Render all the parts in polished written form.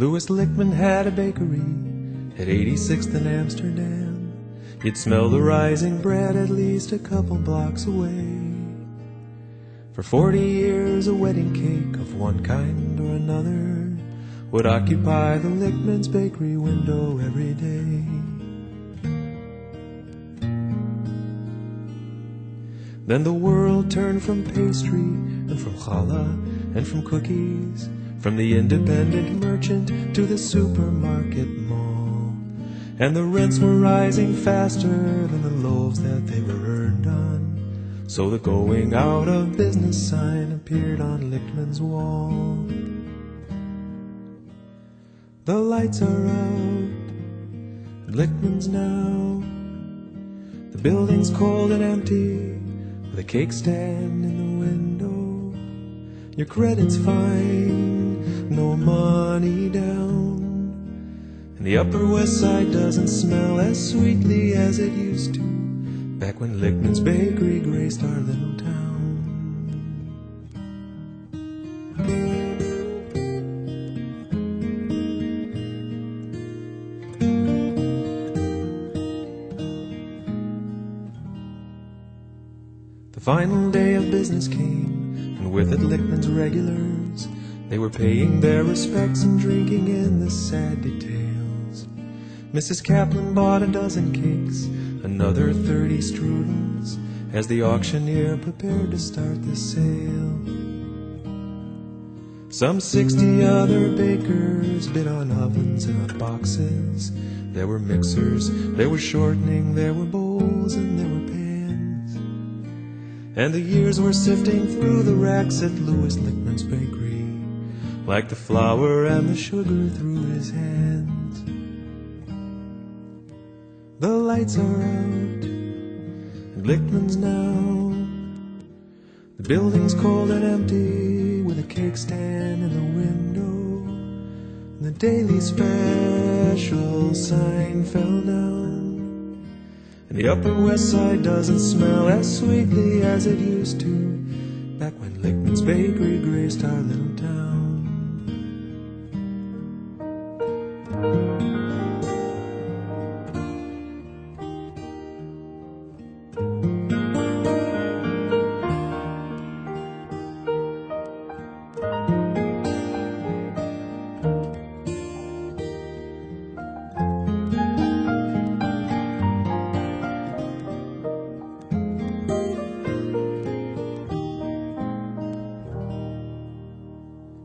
Louis Lichtman had a bakery at 86th and Amsterdam. You'd smell the rising bread at least a couple blocks away. For 40 years a wedding cake of one kind or another would occupy the Lichtman's bakery window every day. Then the world turned from pastry and from challah and from cookies, from the independent merchant to the supermarket mall. And the rents were rising faster than the loaves that they were earned on. So the going out of business sign appeared on Lichtman's wall. The lights are out at Lichtman's now. The building's cold and empty, with a cake stand in the window. Your credit's fine, no money down. And the Upper West Side doesn't smell as sweetly as it used to, back when Lichtman's bakery graced our little town. The final day of business came, and with it Lichtman's regulars. They were paying their respects and drinking in the sad details. Mrs. Kaplan bought a dozen cakes, another 30 strudels, as the auctioneer prepared to start the sale. Some 60 other bakers bid on ovens and on boxes. There were mixers, there was shortening, there were bowls, and there were pans. And the years were sifting through the racks at Louis Lichtman's bakery, like the flour and the sugar through his hands. The lights are out at Lichtman's now. The building's cold and empty, with a cake stand in the window. And the daily special sign fell down. And the Upper West Side doesn't smell as sweetly as it used to, back when Lichtman's bakery graced our little town.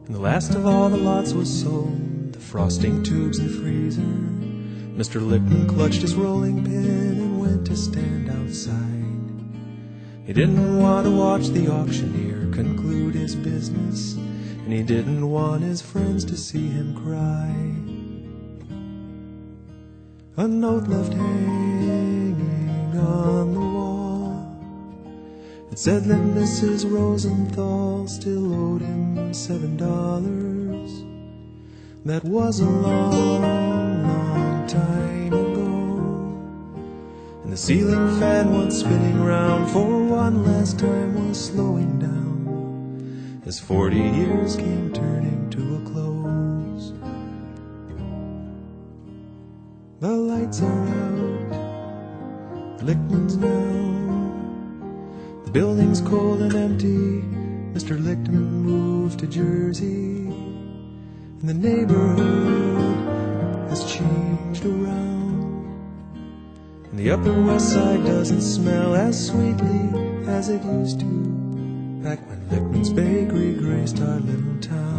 And the last of all the lots was sold, the frosting tubes and freezer. Mr. Lichtman clutched his rolling pin and went to stand outside. He didn't want to watch the auctioneer conclude his business, and he didn't want his friends to see him cry. A note left hanging on the wall, it said that Mrs. Rosenthal still owed him $7. That was a long, long time ago. And the ceiling fan, once spinning round for one last time, was slowing down as 40 years came turning to a close. The lights are out at Lichtman's now. The building's cold and empty. Mr. Lichtman moved to Jersey, and the neighborhood has changed around. And the Upper West Side doesn't smell as sweetly as it used to, back when Lichtman's bakery graced our little town.